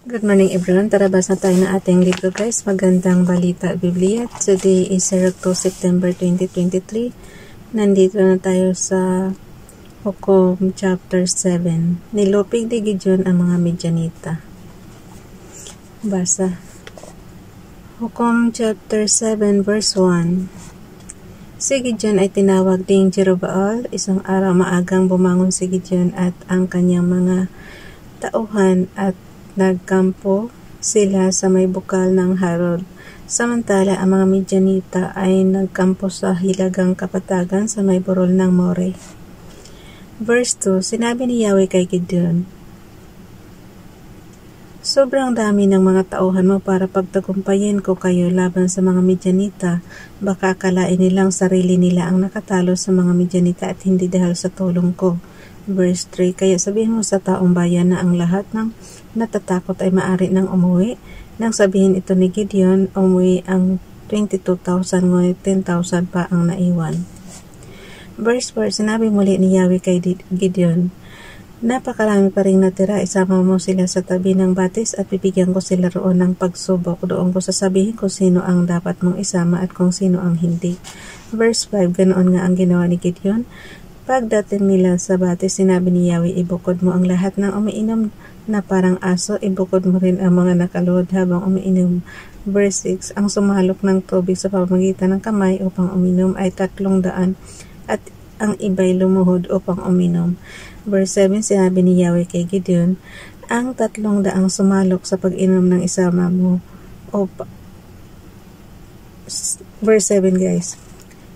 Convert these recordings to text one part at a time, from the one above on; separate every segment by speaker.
Speaker 1: Good morning everyone. Tara basa tayo ng ating libro guys. Magandang balita Biblia. Today is September 2023. Nandito na tayo sa Hukom chapter 7. Nilupig ni Gideon ang mga Midianita. Basa. Hukom chapter 7 verse 1. Si Gideon ay tinawag ding Jerubbaal. Isang araw maagang bumangon si Gideon at ang kanyang mga tauhan at nagkampo sila sa may bukal ng Harod. Samantala, ang mga Midianita ay nagkampo sa hilagang kapatagan sa may burol ng More. Verse 2, sinabi ni Yahweh kay Gideon, sobrang dami ng mga tauhan mo para pagtagumpayin ko kayo laban sa mga Midianita. Baka akalain nilang sarili nila ang nakatalo sa mga Midianita at hindi dahil sa tulong ko. Verse 3, kaya sabihin mo sa taong bayan na ang lahat ng natatakot ay maaari nang umuwi. Nang sabihin ito ni Gideon, umuwi ang 22,000 ngunit 10,000 pa ang naiwan. Verse 4, sinabi muli ni Yahweh kay Gideon, napakarami pa rin natira, isama mo sila sa tabi ng batis at bibigyan ko sila roon ng pagsubok. Doon ko sasabihin kung sino ang dapat mong isama at kung sino ang hindi. Verse 5, ganoon nga ang ginawa ni Gideon. Pagdating nila sa batis, sinabi ni Yahweh, ibukod mo ang lahat ng umiinom na parang aso, ibukod mo rin ang mga nakaluhod habang umiinom. Verse 6, ang sumalok ng tubig sa pamamagitan ng kamay upang uminom ay 300 at ang iba'y lumuhod upang uminom. Verse 7, sinabi ni Yahweh kay Gideon, ang 300 sumalok sa pag-inom ng isama mo. Verse 7 guys.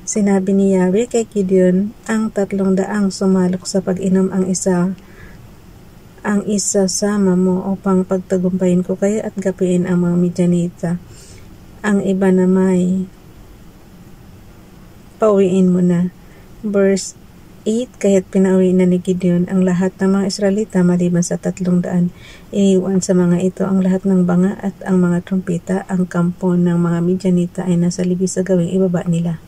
Speaker 1: Sinabi ni Yahweh kay Gideon, ang 300 sumalok sa pag-inom ang isa sama mo upang pagtagumpayin ko kayo at gapiin ang mga Midianita. Ang iba na may pauwiin mo na. Verse 8, kaya't pinauwi na ni Gideon ang lahat ng mga Israelita maliban sa 300. Iniwan sa mga ito ang lahat ng banga at ang mga trumpeta. Ang kampo ng mga Midianita ay nasa libis sa gawing ibaba nila.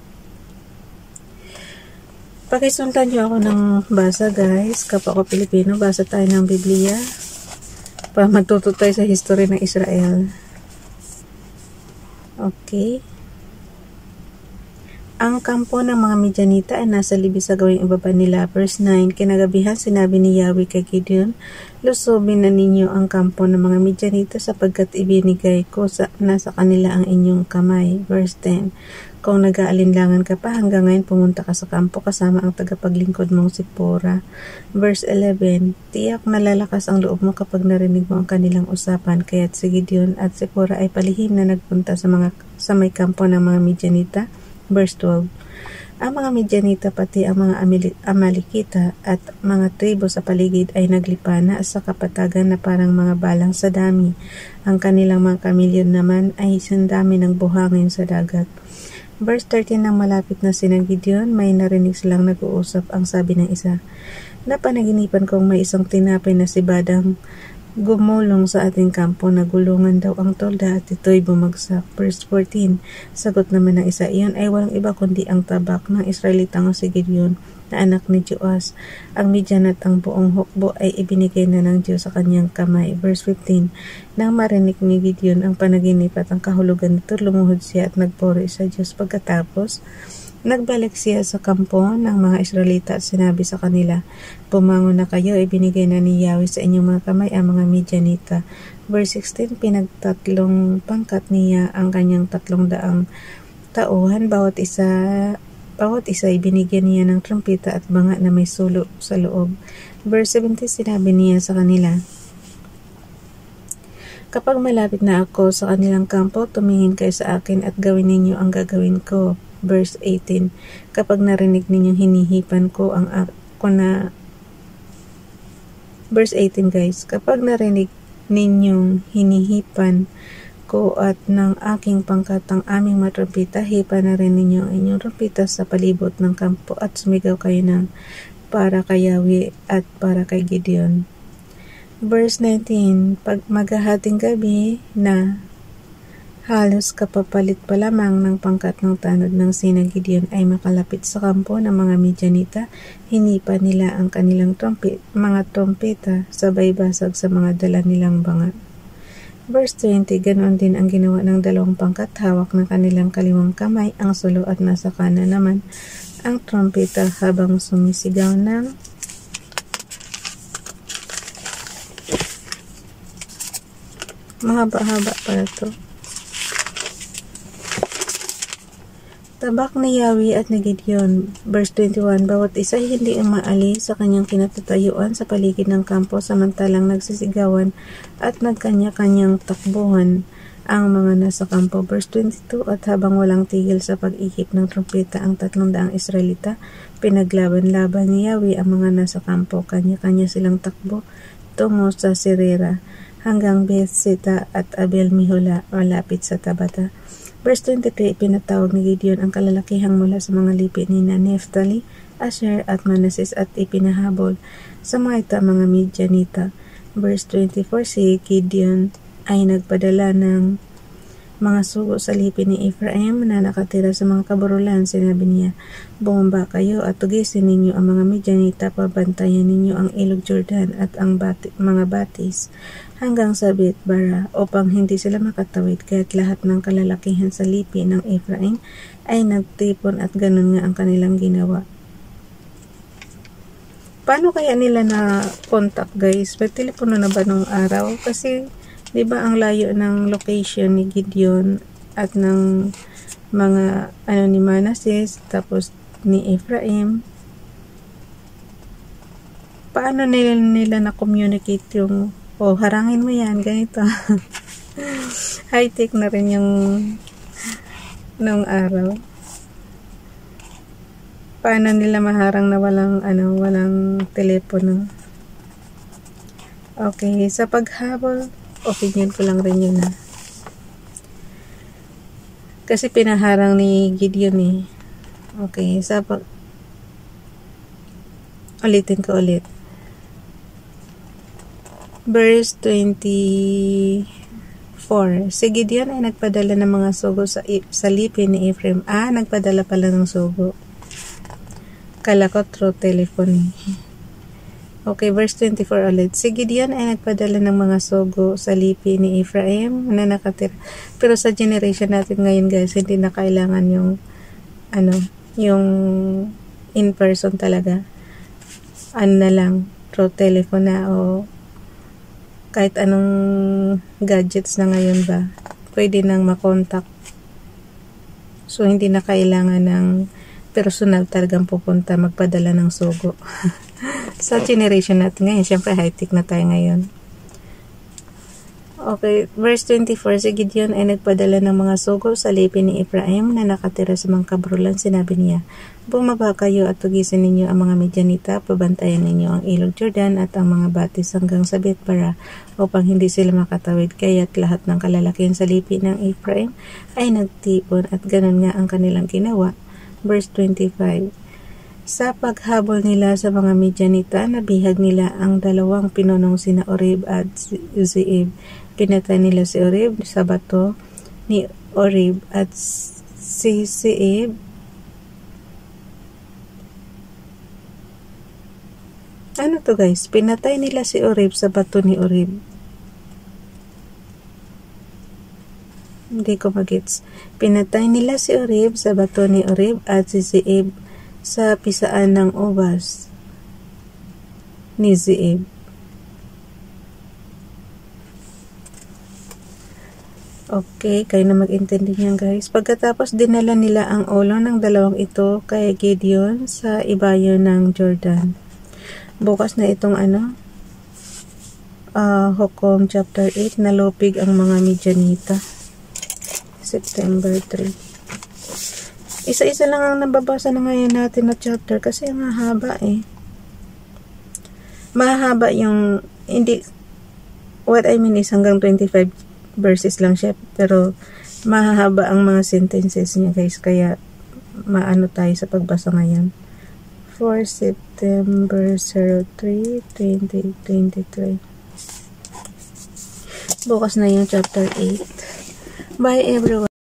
Speaker 1: Pakisundan niyo ako ng basa guys. Kapwa ko Pilipino, basa tayo ng Biblia para matuto tayo sa history ng Israel. Okay. Ang kampo ng mga Midianita ay nasa libis sa gawing ibaba nila. Verse 9, kinagabihan sinabi ni Yahweh kay Gideon, lusobin na ninyo ang kampo ng mga Midianita sapagkat ibinigay ko na sa kanila ang inyong kamay. Verse 10, kung nag-aalinlangan ka pa hanggang ngayon pumunta ka sa kampo kasama ang tagapaglingkod mong si Pora. Verse 11, tiyak na lalakas ang loob mo kapag narinig mo ang kanilang usapan. Kaya't si Gideon at si Pora ay palihim na nagpunta sa may kampo ng mga Midianita. Verse 12, ang mga Midianita pati ang mga Amalekita at mga tribo sa paligid ay naglipana sa kapatagan na parang mga balang sa dami. Ang kanilang mga kamilyon naman ay sandami ng buhangin sa dagat. Verse 13, nang malapit na sina Gideon, may narinig silang nag-uusap. Ang sabi ng isa, napanaginipan kong may isang tinapay na si Badang gumulong sa ating kampo, nagulungan daw ang tolda at ito'y bumagsak. Verse 14, sagot naman ng isa, iyon ay walang iba kundi ang tabak ng Israelitang si Gideon na anak ni Joas. Ang Midian at ang buong hukbo ay ibinigay na ng Diyos sa kanyang kamay. Verse 15, nang marinig ni Gideon ang panaginip at ang kahulugan nito, lumuhod siya at nagpuri sa Diyos. Pagkatapos, nagbalik siya sa kampo ng mga Israelita at sinabi sa kanila, bumangon na kayo, ibinigay na ni Yahweh sa inyong mga kamay ang mga Midianita. Verse 16, pinagtatlong pangkat niya ang kanyang 300 tauhan, bawat isa ibinigyan niya ng trumpeta at banga na may sulo sa loob. Verse 17, sinabi niya sa kanila, kapag malapit na ako sa kanilang kampo, tumingin kayo sa akin at gawin ninyo ang gagawin ko. Verse 18, kapag narinig ninyong hinihipan ko Verse 18 guys, kapag narinig ninyong hinihipan ko at ng aking pangkat ang aming matrumpeta, hipa na rin ninyo ang inyong trumpeta sa palibot ng kampo at sumigaw kayo ng para kay Yahweh at para kay Gideon. Verse 19, pag maghahating gabi na halos kapapalit pa lamang ng pangkat ng tanod ng sina Gideon ay makalapit sa kampo ng mga Midianita, hinipa nila ang kanilang mga trompeta sabay basag sa mga dala nilang banga. Verse 20, ganoon din ang ginawa ng dalawang pangkat, hawak ng kanilang kaliwang kamay ang sulo at nasa kanan naman ang trompeta habang sumisigaw ng mahaba-haba para to. Tabak ni Yahweh at ni Gideon. Verse 21, bawat isa hindi umaalis sa kanyang kinatatayuan sa paligid ng kampo samantalang nagsisigawan at nagkanya-kanyang takbuhan ang mga nasa kampo. Verse 22, at habang walang tigil sa pag-ihip ng trompeta ang 300 Israelita, pinaglaban-laban ni Yahweh ang mga nasa kampo. Kanya-kanya silang takbo tungo sa Sirera hanggang Bethsita at Abel Mihola malapit sa Tabata. Verse 23, pinatawag ni Gideon ang kalalakihang mula sa mga lipi ni Naphtali, Asher at Manases at ipinahabol sa mga Midianita. Verse 24, si Gideon ay nagpadala ng mga sugo sa lipi ni Ephraim na nakatira sa mga kaburulan. Sinabi niya, bumaba kayo at tugisin ninyo ang mga Midianita, pabantayan ninyo ang ilog Jordan at ang mga batis hanggang sa Betbara upang hindi sila makatawid. Kaya't lahat ng kalalakihan sa lipi ng Ephraim ay nagtipon at ganun nga ang kanilang ginawa. Paano kaya nila na contact, guys? May telepono na ba nung araw? Kasi diba ang layo ng location ni Gideon at ng mga ni Manases tapos ni Ephraim? Paano nila na-communicate yung harangin mo yan, ganito. High-tech na rin yung nung araw. Paano nila maharang na walang telepono? Okay, sa paghabol, opinion ko lang rin yun kasi pinaharang ni Gideon Okay, ulitin ko ulit. Verse 24, si Gideon ay nagpadala ng mga sugo sa lipi ni Ephraim. Nagpadala pala ng sugo. Kala ko through telephone Okay, verse 24 ulit. Si Gideon ay nagpadala ng mga sugo sa lipi ni Ephraim na nakatira. Pero sa generation natin ngayon, guys, hindi na kailangan yung in person talaga. Na lang, through telephone na o kahit anong gadgets na ngayon ba, pwede nang makontak. So, hindi na kailangan ng personal talagang pupunta magpadala ng sugo. Sa generation natin ngayon, syempre high-tech na tayo ngayon. Okay, verse 24, si Gideon ay nagpadala ng mga sugo sa lipi ni Ephraim na nakatira sa mga kabrulan. Sinabi niya, bumaba kayo at tugisin ninyo ang mga Midianita, pabantayan ninyo ang ilog Jordan at ang mga batis hanggang sa Betbara upang hindi sila makatawid. Kaya't lahat ng kalalakihan sa lipi ng Ephraim ay nagtipon at ganun nga ang kanilang ginawa. Verse 25, sa paghabol nila sa mga Midianita, nabihag nila ang dalawang pinunong sina Oreb at Zeeb. Pinatay nila si Oreb sa bato ni Oreb at si Zeeb guys? Pinatay nila si Oreb sa bato ni Oreb. Hindi ko magets. Pinatay nila si Oreb sa bato ni Oreb at si Zeeb sa pisaan ng ubas ni Zeeb. Okay, kayo na mag-intindi niyan, guys. Pagkatapos dinala nila ang ulo ng dalawang ito kay Gideon sa ibayo ng Jordan. Bukas na itong Hukom chapter 8, nalupig ang mga Midianita. September 3. Isa-isa lang ang nababasa na ngayon natin na chapter kasi ang haba mahaba yung what I mean is hanggang 25 verses lang siya, pero mahaba ang mga sentences niya, guys, kaya maano tayo sa pagbasa ngayon. For September 03, 2023. Bukas na yung chapter 8. Bye everyone.